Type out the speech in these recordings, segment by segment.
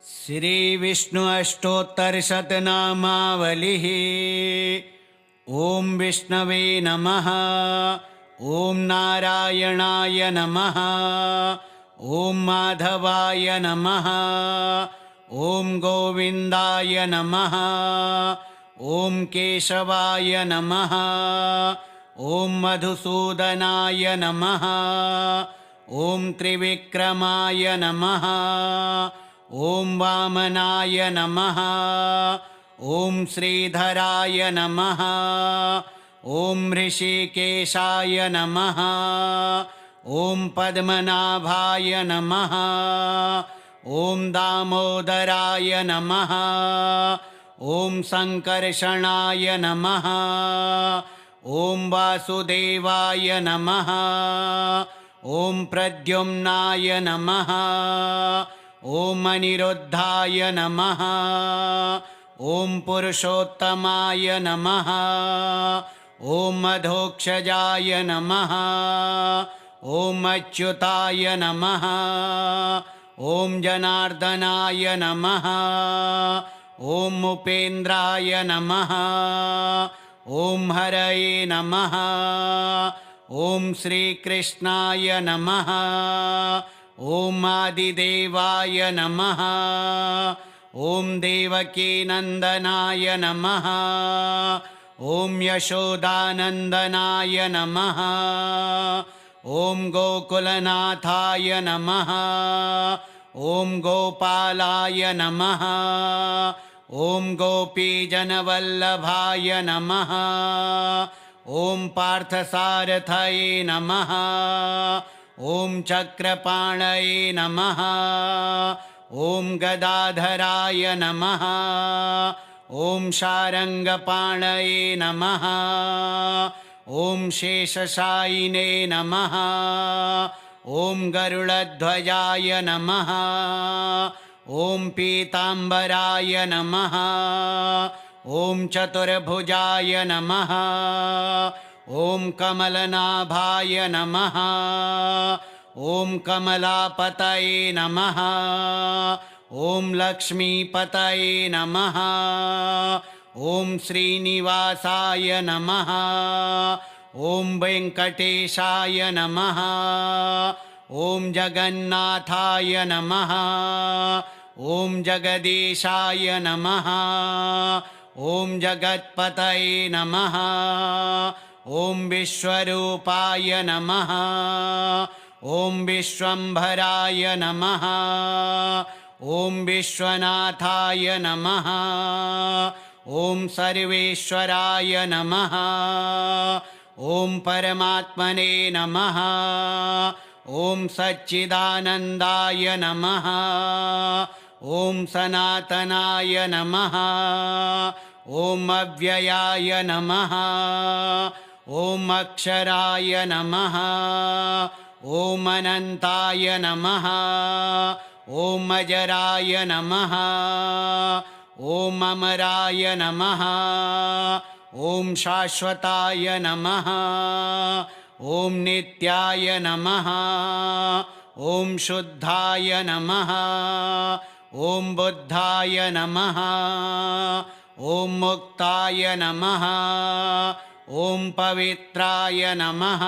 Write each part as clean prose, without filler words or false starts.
श्री विष्णु अष्टोत्तरशतनामावलिः। ओम विष्णवे नमः। ओम नारायणाय नमः। ओम माधवाय नमः। ओम गोविंदाय नमः। ओम केशवाय नमः। ओम मधुसूदनाय नमः। ओम त्रिविक्रमाय नमः। ओम वामनाय नमः। ओम श्रीधराय नमः। ओम ऋषिकेशाय नमः। ओम पद्मनाभाय नमः। ओम दामोदराय नमः। ओम संकर्षणाय नमः। ओम वासुदेवाय नमः। ओम प्रद्युम्नाय नमः। ओम अनिरुद्धाय नमः। ओम पुरुषोत्तमाय नमः। ओम मधोक्षजाय नमः। ओम अच्युताय नमः। ओम जनार्दनाय नमः। ओम उपेन्द्राय नमः। ओम हरये नमः। ओम श्रीकृष्णाय नमः। ओम आदिदेवाय नमः। ओम देवकीनंदनाय नमः। ओम यशोदानंदनाय नमः। ओम गोकुलनाथाय नमः। ओम गोपालाय नमः। ओम गोपीजनवल्लभाय नमः। ओम पार्थसारथये नमः। ओम चक्रपाणये नमः। ओम गदाधराय नमः। ओम शारंगपाणये नमः। ओम शेषशायिने नमः। ओम गरुड़ध्वजाय नमः। ओम पीतांबराय नमः। ओम चतुर्भुजाय नमः। ओम कमलनाभाय नमः। ओम कमलापतये नमः। ओम लक्ष्मीपतये नमः। ओम श्रीनिवासाय नमः। ओम वेंकटेशाय नमः। ओम जगन्नाथाय नमः। ओम जगदीशाय नमः। ओम जगत्पतये नमः। ओम विश्वरूपाय नमः। ओम विश्वंभराय नमः। ओम विश्वनाथाय नमः। ओम सर्वेश्वराय नमः। ओम परमात्मने नमः। ओम सच्चिदानंदाय नमः। ओम सनातनाय नमः। ओम अव्ययाय नमः। ओम अक्षराय नमः। ओम अनंताय नमः। ओम अजराय नमः। ओम अमराय नमः। ओम शाश्वताय नमः। ओम नित्याय नमः। ओम शुद्धाय नमः। ओम बुद्धाय नमः। ओम मुक्ताय नमः। ओम पवित्राय नमः।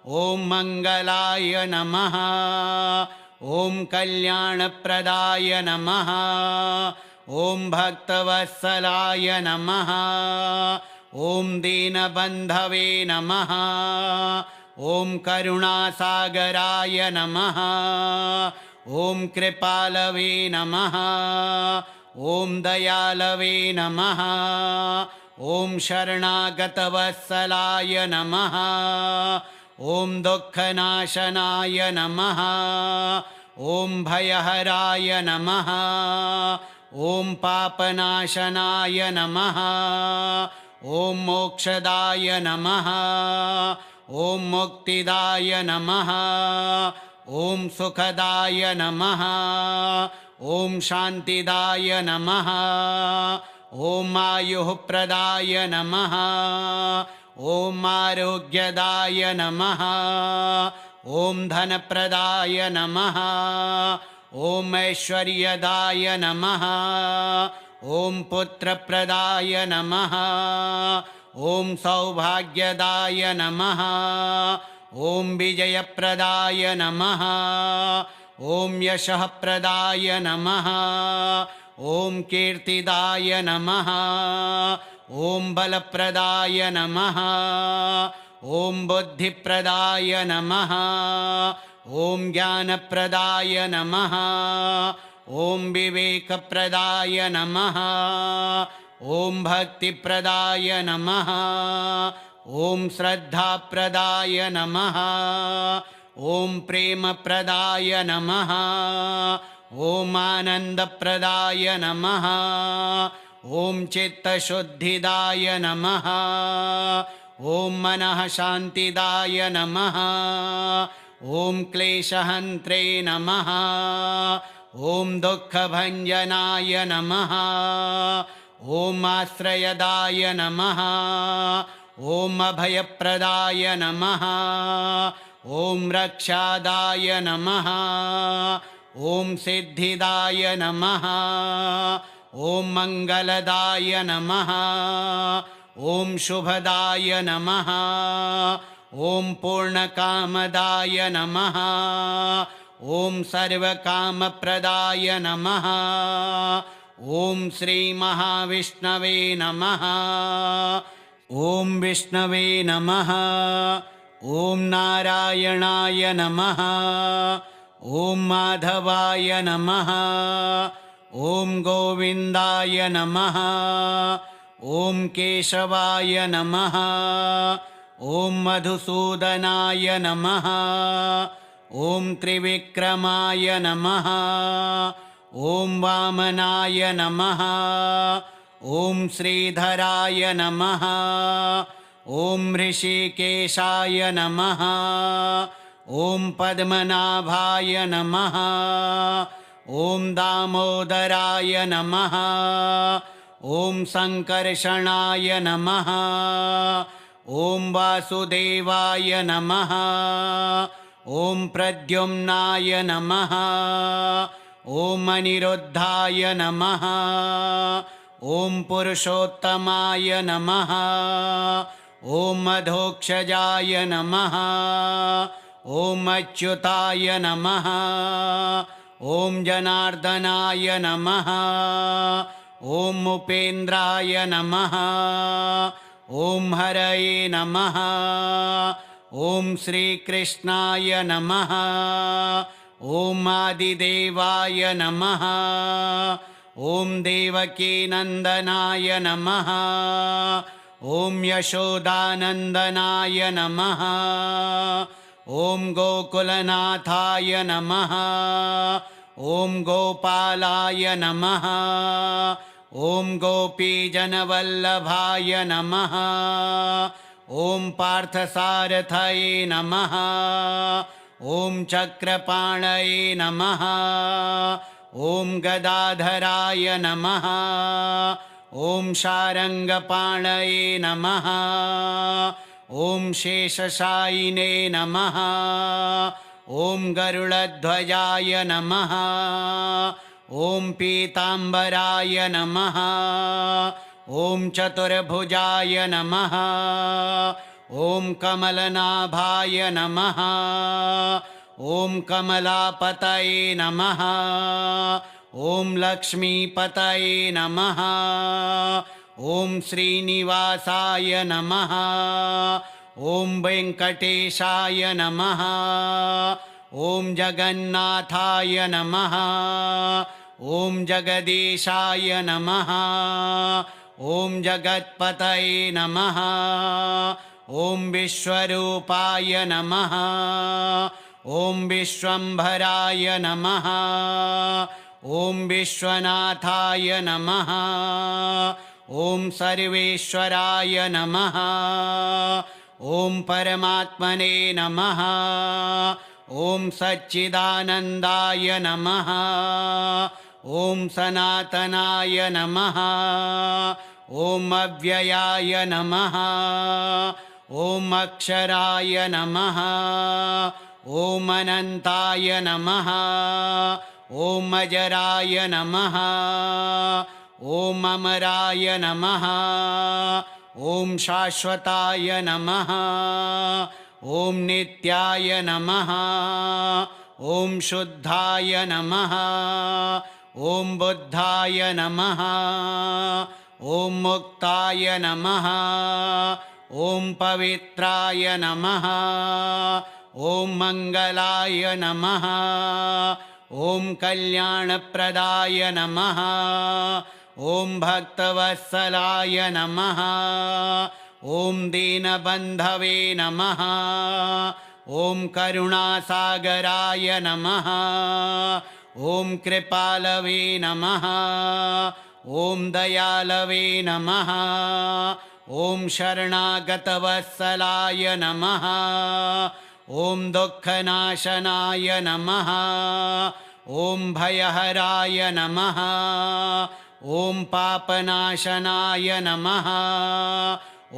ओम मंगलाय नमः। ओम कल्याणप्रदाय नमः। ओम भक्तवत्सलाय नमः। ओम दीनबंधवे नमः। ओम करुणासागराय नमः। ओम कृपालवे नमः। ओम दयालवे नमः। ओम शरणागतवत्सलाय नमः। ओम दुःखनाशनाय नमः। ओम भयहराय नमः। ओम पापनाशनाय नमः। ओम मोक्षदाय नमः। ओम मुक्तिदाय नमः। ओम सुखदाय नमः। ओम शांतिदाय नमः। ओम आयुःप्रदाय नमः। ओम आरोग्यदाय नमः। ओम धनप्रदाय नमः। ॐ ऐश्वर्यदाय नमः ॐ पुत्रप्रदाय नमः ॐ सौभाग्यदाय नमः ॐ विजयप्रदाय नमः ॐ यशःप्रदाय नमः ॐ कीर्तिदाय नमः ॐ बलप्रदाय नमः ॐ बुद्धिप्रदाय नमः ॐ ज्ञानप्रदाय नमः ॐ विवेकप्रदाय नमः ॐ भक्तिप्रदाय नमः ॐ श्रद्धाप्रदाय नमः ॐ प्रेमप्रदाय नमः ॐ आनन्दप्रदाय नमः ॐ चित्तशुद्धिदाय नमः ॐ मनः शान्तिदाय नमः ॐ क्लेशहन्त्रे नमः ॐ दुःखभञ्जनाय नमः ॐ आश्रयदाय नमः ॐ अभयप्रदाय नमः ॐ रक्षादाय नमः ॐ सिद्धिदाय नमः ॐ मङ्गलदाय नमः ॐ शुभदाय नमः ॐ पूर्णकामदाय नमः ॐ सर्वकामप्रदाय नमः ॐ श्रीमहाविष्णवे नमः ॐ विष्णवे नमः ॐ नारायणाय नमः ॐ माधवाय नमः ॐ गोविन्दाय नमः ॐ केशवाय नमः ॐ मधुसूदनाय नमः ॐ त्रिविक्रमाय नमः ॐ वामनाय नमः ॐ श्रीधराय नमः ॐ ऋषिकेशाय नमः ॐ पद्मनाभाय नमः ॐ दामोदराय नमः ॐ सङ्कर्षणाय नमः ॐ वासुदेवाय नमः ॐ प्रद्युम्नाय नमः ॐ अनिरुद्धाय नमः ॐ पुरुषोत्तमाय नमः ॐ अधोक्षजाय नमः ॐ अच्युताय नमः ॐ जनार्दनाय नमः ॐ उपेन्द्राय नमः ॐ हरये नमः ॐ श्रीकृष्णाय नमः ॐ आदिदेवाय नमः ॐ देवकीनन्दनाय नमः ॐ यशोदानन्दनाय नमः ॐ गोकुलनाथाय नमः ॐ गोपालाय नमः ॐ गोपीजनवल्लभाय नमः ॐ पार्थसारथये नमः ॐ चक्रपाणये नमः ॐ गदाधराय नमः ॐ शारङ्गपाणये नमः ॐ शेषशायिने नमः ॐ गरुडध्वजाय नमः ॐ पीताम्बराय नमः ॐ चतुर्भुजाय नमः ॐ कमलनाभाय नमः ॐ कमलापतये नमः ॐ लक्ष्मीपतये नमः ॐ श्रीनिवासाय नमः ॐ वेङ्कटेशाय नमः ॐ जगन्नाथाय नमः ॐ जगदीशाय नमः ॐ जगत्पतये नमः ॐ विश्वरूपाय नमः ॐ विश्वम्भराय नमः ॐ विश्वनाथाय नमः ॐ सर्वेश्वराय नमः ॐ परमात्मने नमः ॐ सच्चिदानन्दाय नमः ॐ सनातनाय नमः ॐ अव्ययाय नमः ॐ अक्षराय नमः ॐ अनन्ताय नमः ॐ अजराय नमः ॐ अमराय नमः ॐ शाश्वताय नमः ॐ नित्याय नमः ॐ शुद्धाय नमः ॐ बुद्धाय नमः ॐ मुक्ताय नमः ॐ पवित्राय नमः ॐ मङ्गलाय नमः ॐ कल्याणप्रदाय नमः ॐ भक्तवत्सलाय नमः ॐ दीनबन्धवे नमः ॐ करुणासागराय नमः ॐ कृपालवे नमः ॐ दयालवे नमः ॐ शरणागतवत्सलाय नमः ॐ दुःखनाशनाय नमः ॐ भयहराय नमः ॐ पापनाशनाय नमः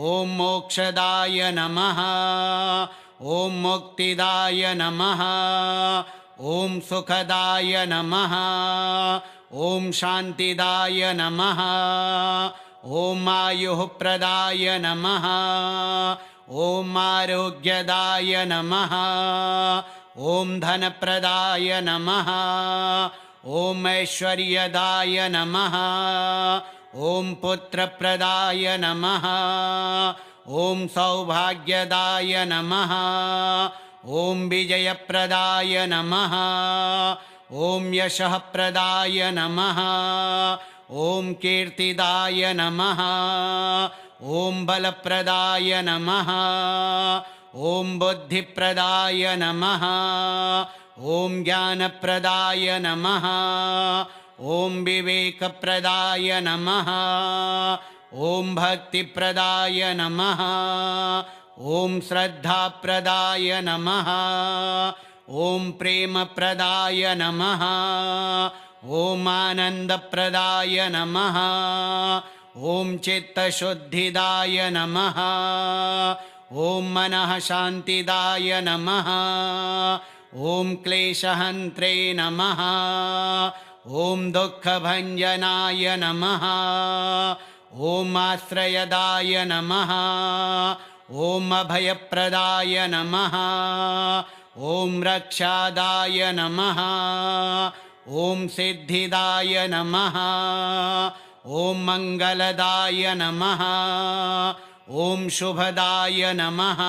ॐ मोक्षदाय नमः ॐ मुक्तिदाय नमः ॐ सुखदाय नमः ॐ शान्तिदाय नमः ॐ आयुःप्रदाय नमः ॐ आरोग्यदाय नमः ॐ धनप्रदाय नमः ॐ ऐश्वर्यदाय नमः ॐ पुत्रप्रदाय नमः ॐ सौभाग्यदाय नमः ॐ विजयप्रदाय नमः ॐ यशःप्रदाय नमः ॐ कीर्तिदाय नमः ॐ बलप्रदाय नमः ॐ बुद्धिप्रदाय नमः ॐ ज्ञानप्रदाय नमः ॐ विवेकप्रदाय नमः ॐ भक्तिप्रदाय नमः ॐ श्रद्धाप्रदाय नमः ॐ प्रेमप्रदाय नमः ॐ आनन्दप्रदाय नमः ॐ चित्तशुद्धिदाय नमः ॐ मनः शान्तिदाय नमः ॐ क्लेशहन्त्रे नमः ॐ दुःखभञ्जनाय नमः ॐ आश्रयदाय नमः ॐ अभयप्रदाय नमः ॐ रक्षादाय नमः ॐ सिद्धिदाय नमः ॐ मङ्गलदाय नमः ॐ शुभदाय नमः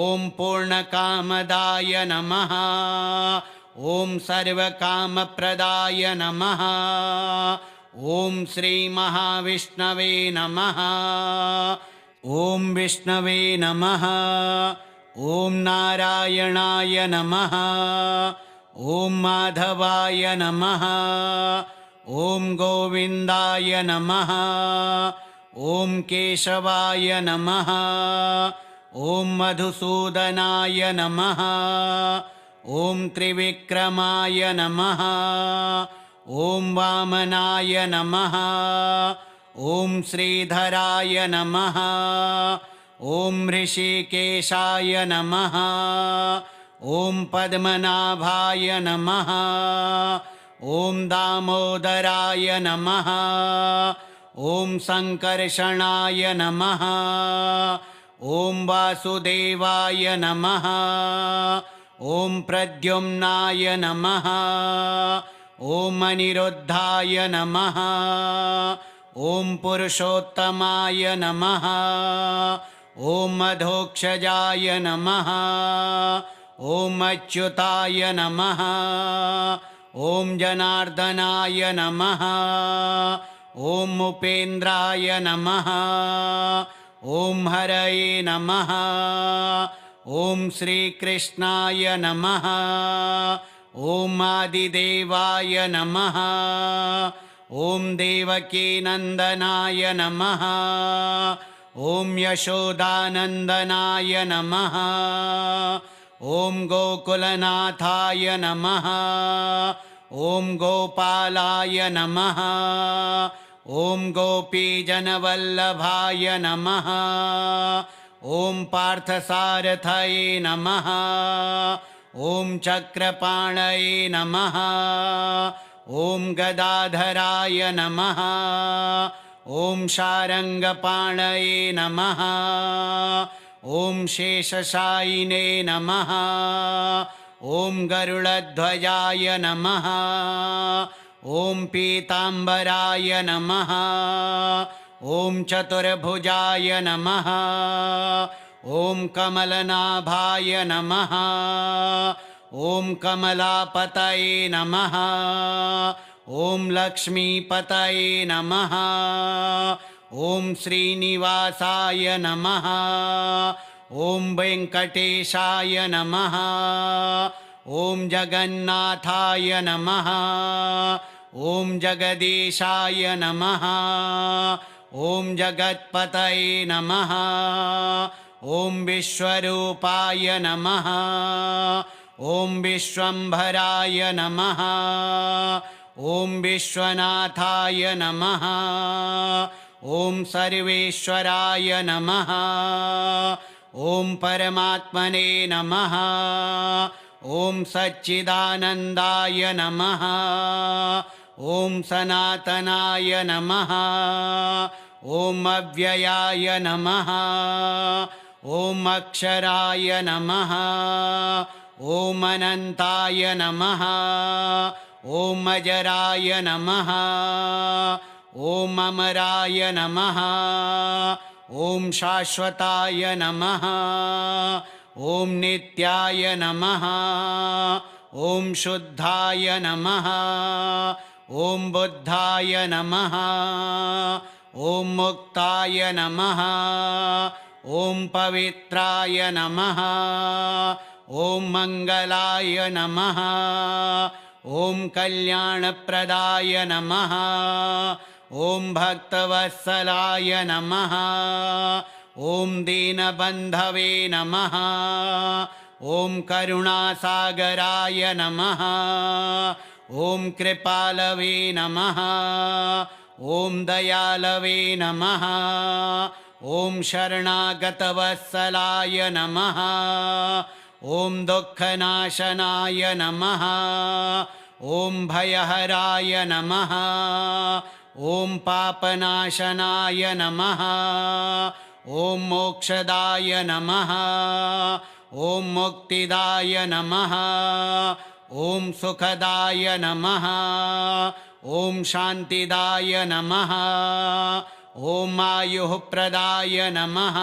ॐ पूर्णकामदाय नमः ॐ सर्वकामप्रदाय नमः ॐ श्रीमहाविष्णवे नमः ॐ विष्णवे नमः ॐ नारायणाय नमः ॐ माधवाय नमः ॐ गोविन्दाय नमः ॐ केशवाय नमः ॐ मधुसूदनाय नमः ॐ त्रिविक्रमाय नमः ॐ वामनाय नमः ॐ श्रीधराय नमः ॐ ऋषिकेशाय नमः ॐ पद्मनाभाय नमः ॐ दामोदराय नमः ॐ सङ्कर्षणाय नमः ॐ वासुदेवाय नमः ॐ प्रद्युम्नाय नमः ॐ अनिरुद्धाय नमः ॐ पुरुषोत्तमाय नमः ॐ अधोक्षजाय नमः ॐ अच्युताय नमः ॐ जनार्दनाय नमः ॐ उपेन्द्राय नमः ॐ हरये नमः ॐ श्रीकृष्णाय नमः ॐ आदिदेवाय नमः ॐ देवकीनन्दनाय नमः ॐ यशोदानन्दनाय नमः ॐ गोकुलनाथाय नमः ॐ गोपालाय नमः ॐ गोपीजनवल्लभाय नमः ॐ पार्थसारथये नमः ॐ चक्रपाणये नमः ॐ गदाधराय नमः ॐ शारङ्गपाणये नमः ॐ शेषशायिने नमः ॐ गरुडध्वजाय नमः ॐ पीताम्बराय नमः ॐ चतुर्भुजाय नमः ॐ कमलनाभाय नमः ॐ कमलापतये नमः ॐ लक्ष्मीपतये नमः ॐ श्रीनिवासाय नमः ॐ वेङ्कटेशाय नमः ॐ जगन्नाथाय नमः ॐ जगदीशाय नमः ॐ जगत्पतये नमः ॐ विश्वरूपाय नमः ॐ विश्वम्भराय नमः ॐ विश्वनाथाय नमः ॐ सर्वेश्वराय नमः ॐ परमात्मने नमः ॐ सच्चिदानन्दाय नमः ॐ सनातनाय नमः ॐ अव्ययाय नमः ॐ अक्षराय नमः ॐ अनन्ताय नमः ॐ अजराय नमः ॐ अमराय नमः ॐ शाश्वताय नमः ॐ नित्याय नमः ॐ शुद्धाय नमः ॐ बुद्धाय नमः ॐ मुक्ताय नमः ॐ पवित्राय नमः ॐ मङ्गलाय नमः ॐ कल्याणप्रदाय नमः ॐ भक्तवत्सलाय नमः ॐ दीनबन्धवे नमः ॐ करुणासागराय नमः ॐ कृपालवे नमः ॐ दयालवे नमः ॐ शरणागतवत्सलाय नमः ॐ दुःखनाशनाय नमः ॐ भयहराय नमः ॐ पापनाशनाय नमः ॐ मोक्षदाय नमः ॐ मुक्तिदाय नमः ॐ सुखदाय नमः ॐ शान्तिदाय नमः ॐ आयुःप्रदाय नमः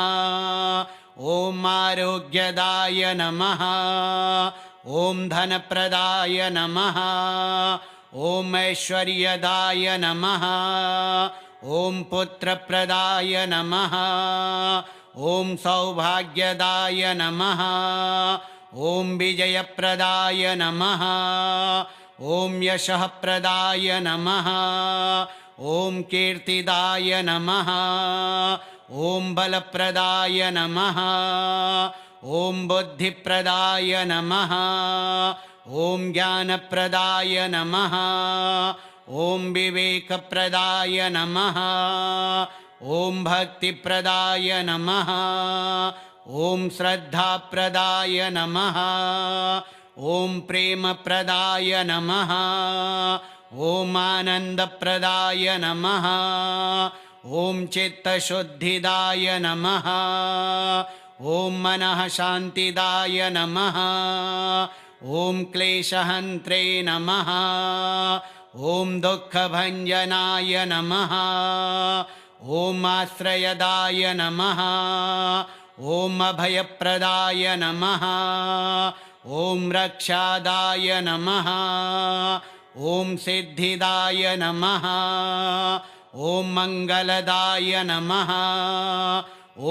ॐ आरोग्यदाय नमः ॐ धनप्रदाय नमः ॐ ऐश्वर्यदाय नमः ॐ पुत्रप्रदाय नमः ॐ सौभाग्यदाय नमः ॐ विजयप्रदाय नमः ॐ यशःप्रदाय नमः ॐ कीर्तिदाय नमः ॐ बलप्रदाय नमः ॐ बुद्धिप्रदाय नमः ॐ ज्ञानप्रदाय नमः ॐ विवेकप्रदाय नमः ॐ भक्तिप्रदाय नमः ॐ श्रद्धाप्रदाय नमः ॐ प्रेमप्रदाय नमः ॐ आनन्दप्रदाय नमः ॐ चित्तशुद्धिदाय नमः ॐ मनः शान्तिदाय नमः ॐ क्लेशहन्त्रे नमः ॐ दुःखभञ्जनाय नमः ॐ आश्रयदाय नमः ॐ अभयप्रदाय नमः ॐ रक्षादाय नमः ॐ सिद्धिदाय नमः ॐ मङ्गलदाय नमः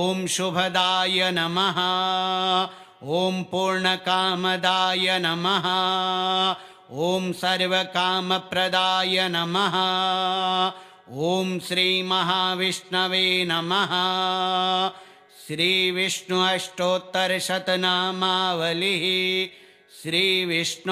ॐ शुभदाय नमः ॐ पूर्णकामदाय नमः ॐ सर्वकामप्रदाय नमः ॐ श्रीमहाविष्णवे नमः। श्रीविष्णु अष्टोत्तरशतनामावलिः श्रीविष्णोर्पणमस्तु।